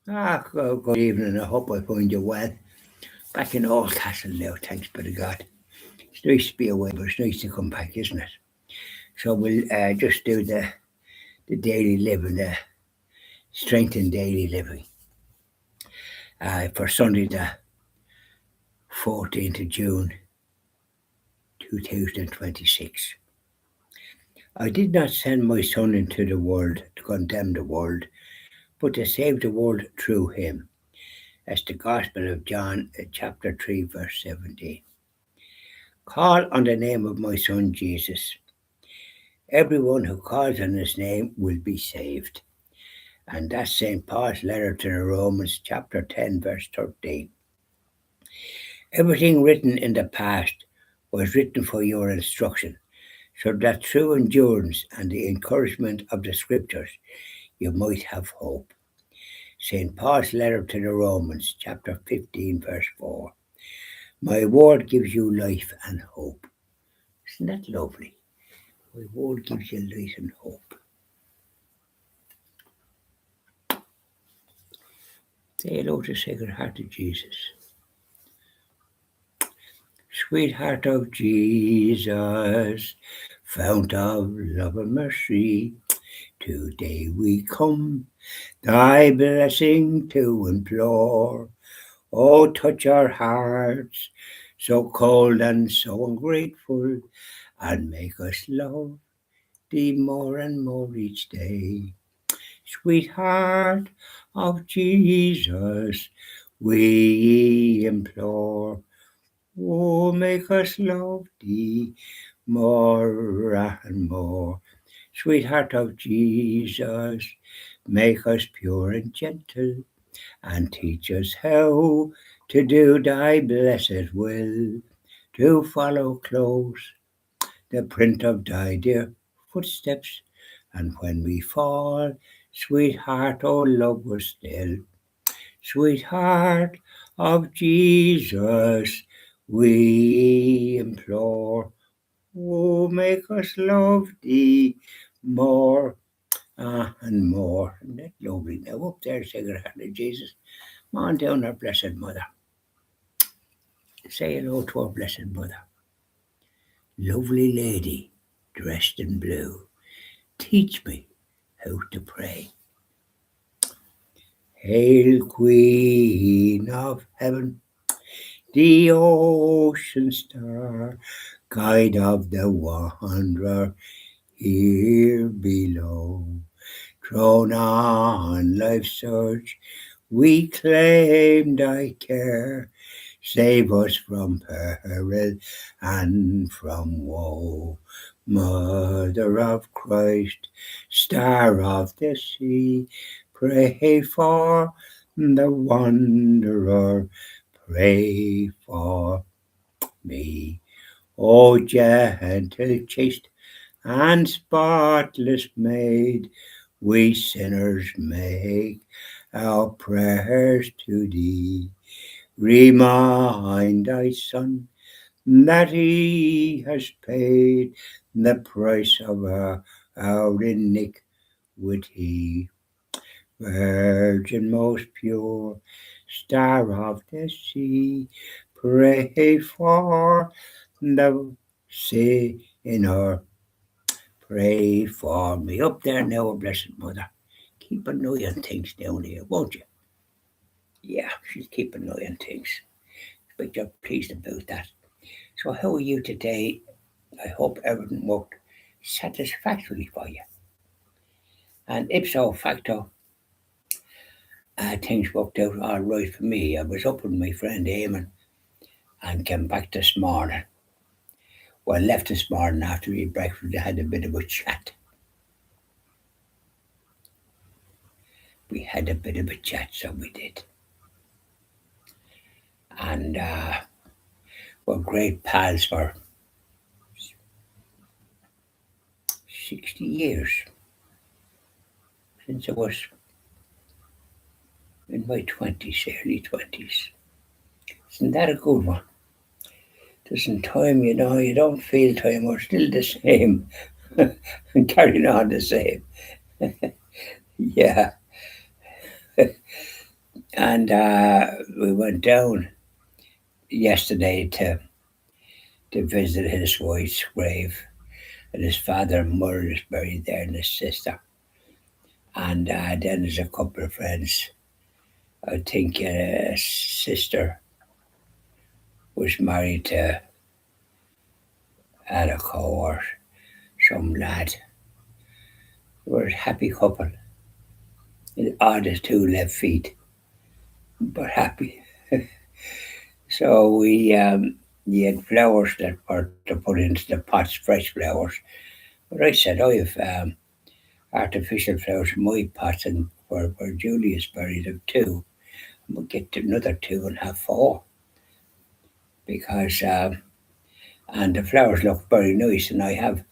Good evening. I hope I find you well. Back in Oldcastle now, thanks be to God. It's nice to be away, but it's nice to come back, isn't it? So we'll just do the daily living, the strength in daily living for Sunday, the 14th of June, 2026. I did not send my Son into the world to condemn the world, but to save the world through him. That's the Gospel of John, chapter 3, verse 17. Call on the name of my Son Jesus. Everyone who calls on his name will be saved. And that's St. Paul's letter to the Romans, chapter 10, verse 13. Everything written in the past was written for your instruction, so that through endurance and the encouragement of the scriptures you might have hope. St. Paul's letter to the Romans, chapter 15, verse 4. My word gives you life and hope. Isn't that lovely? My word gives you life and hope. Say hello to Sacred Heart of Jesus. Sweetheart of Jesus, fount of love and mercy, today we come thy blessing to implore. Oh, touch our hearts, so cold and so ungrateful, and make us love thee more and more each day. Sweetheart of Jesus, we implore. Oh, make us love thee more and more. Sweetheart of Jesus, make us pure and gentle, and teach us how to do thy blessed will, to follow close the print of thy dear footsteps, and when we fall, sweetheart, oh, love us still. Sweetheart of Jesus, we implore. Oh, make us love thee more and more. Isn't that lovely? Now up there, Sacred Heart of Jesus. Come on down, our Blessed Mother. Say hello to our Blessed Mother. Lovely lady, dressed in blue, teach me how to pray. Hail, Queen of Heaven, the ocean star, guide of the wanderer here below. Thrown on life's surge, we claim thy care. Save us from peril and from woe. Mother of Christ, star of the sea, pray for the wanderer, pray for me. O gentle, chaste, and spotless maid, we sinners make our prayers to thee. Remind thy Son that he has paid the price of our iniquity. Virgin most pure, star of the sea, pray for the sinner. Pray for me. Up there now, Blessed Mother. Keep an eye on things down here, won't you? Yeah, she's keeping an eye on things. But you're pleased about that. So how are you today? I hope everything worked satisfactorily for you. And ipso facto, things worked out all right for me. I was up with my friend Eamon and came back this morning. Well, left this morning after we had breakfast. We had a bit of a chat. We had a bit of a chat, so we did. And we're great pals for 60 years since I was in my 20s, early 20s. Isn't that a good one? Doesn't time, you don't feel time, we're still the same and carrying on the same. Yeah, And we went down yesterday to visit his wife's grave. And his father and mother is buried there, and his sister. And then there's a couple of friends. I think his sister was married to Alec or some lad. They were a happy couple. Odd as two left feet, but happy. So we had flowers that were to put into the pots, fresh flowers. But I said, I have artificial flowers in my pots, and where Julia's buried of two. We'll get another two and have four because and the flowers look very nice. And I have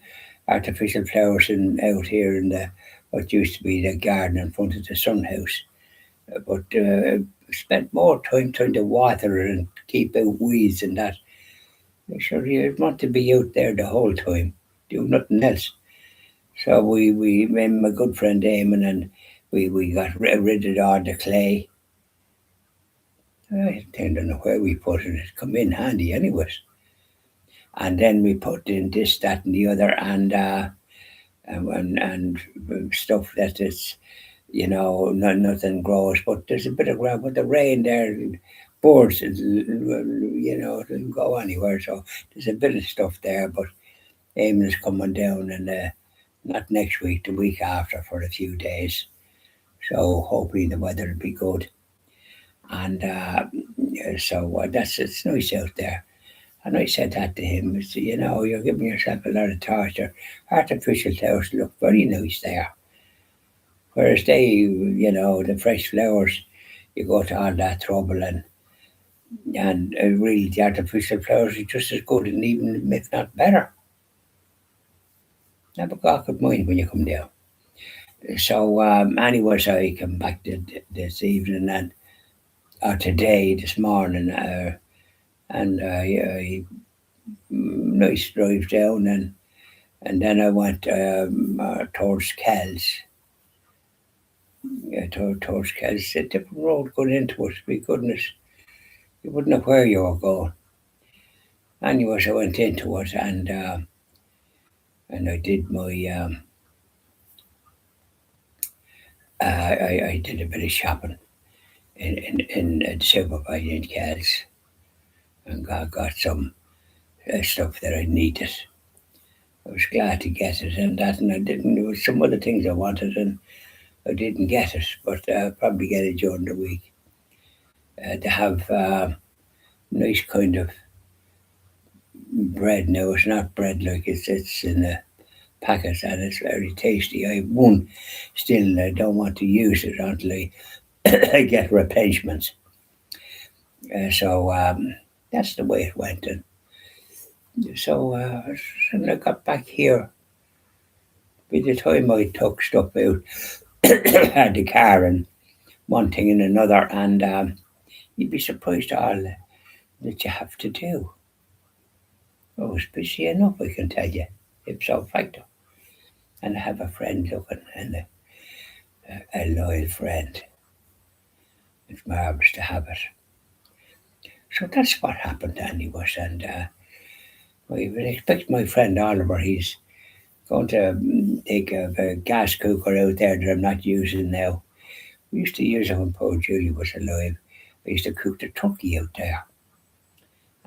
artificial flowers out here in the what used to be the garden in front of the sun house. But spent more time trying to water it and keep out weeds and that. Sure, you want to be out there the whole time, do nothing else. So we made my good friend Eamon and we got rid of all the clay. I don't know where we put it. It come in handy anyways. And then we put in this, that, and the other, and stuff that is, nothing grows. But there's a bit of ground with the rain there. Birds, it'll go anywhere. So there's a bit of stuff there. But Eamon is coming down, and not next week, the week after for a few days. So hopefully the weather will be good. And so that's it's nice out there. And I said that to him. I said, you're giving yourself a lot of torture. Artificial flowers look very nice there. Whereas the fresh flowers, you go to all that trouble and really the artificial flowers are just as good and even if not better. Have a cock of mind when you come down. So anyways, I come back this evening and today, this morning, and nice drive down and then I went towards Kells. Yeah, towards Kells. It's a different road going into it. My goodness, you wouldn't know where you were going. Anyways, I went into it and I did my I did a bit of shopping in the supermarket in Kells and got some stuff that I needed. I was glad to get it and that, and I didn't. There was some other things I wanted and I didn't get it, but I'll probably get it during the week. They have nice kind of bread now. It's not bread like it's in the packets and it's very tasty. I won't still I don't want to use it until I get replenishments. So that's the way it went. And so when I got back here, by the time I took stuff out, had the car and one thing and another, and you'd be surprised all that you have to do. I was busy enough, I can tell you, ipso facto. And I have a friend looking, and a loyal friend. It's marvellous to have it. So that's what happened, anyways. And I would expect my friend Oliver, he's going to take a gas cooker out there that I'm not using now. We used to use it when poor Julie was alive. I used to cook the turkey out there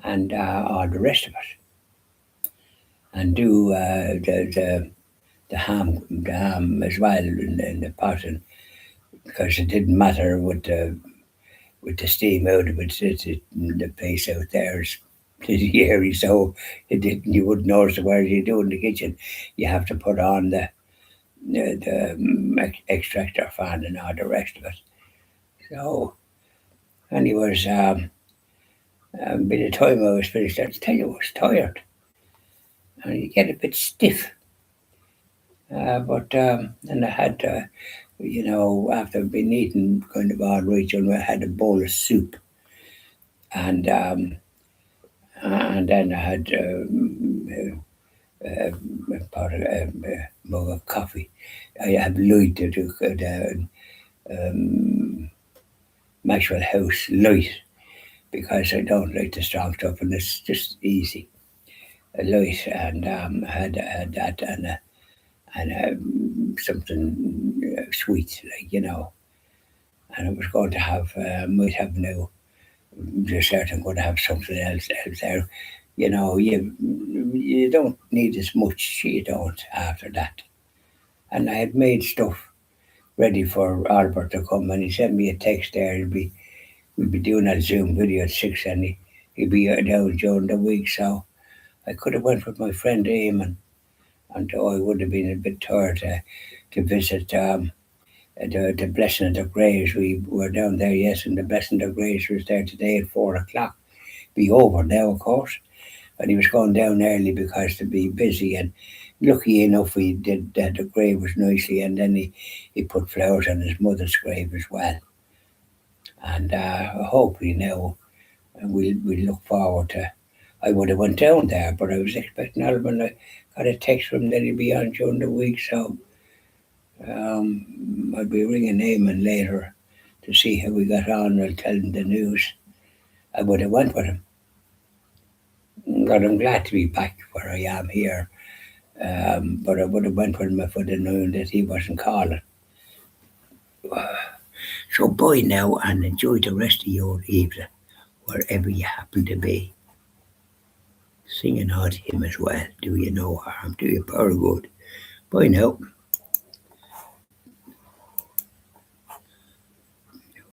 and all the rest of it, and do the ham as well in the pot, and because it didn't matter with the steam out of it, the place out there is pretty airy, so it didn't. You wouldn't notice it. Whereas you do in the kitchen, you have to put on the extractor fan and all the rest of it. So, anyways, by the time I was finished, I tell you, I was tired and you get a bit stiff. But then I had after I'd been eating kind of all right, I had a bowl of soup and then I had about a mug of coffee. I have Lloyd to do um, Maxwell House light because I don't like the strong stuff, and it's just easy. A light, and had that, and something sweet, And I was going to have, might have now dessert. I'm going to have something else there. You don't need as much. You don't after that. And I had made stuff ready for Albert to come, and he sent me a text there. We'll be doing a Zoom video at 6, and he'll be down during the week. So I could have went with my friend Eamon, and I would have been a bit tired to visit the Blessing of the Graves. We were down there, yes, and the Blessing of the Graves was there today at 4 o'clock. Be over now, of course. And he was going down early because to be busy. And lucky enough, we did the grave was nicely, and then he put flowers on his mother's grave as well. And hopefully now we'll look forward to. I would have went down there, but I was expecting Alban. I got a text from him that he'd be on during the week, so I'll be ringing Eamon later to see how we got on. I'll tell him the news. I would have went with him, but I'm glad to be back where I am here. But I would have went with him if I'd have known that he wasn't calling. So bye now, and enjoy the rest of your evening, wherever you happen to be. Sing an odd hymn as well. Do you no harm? Do you power good? Bye now.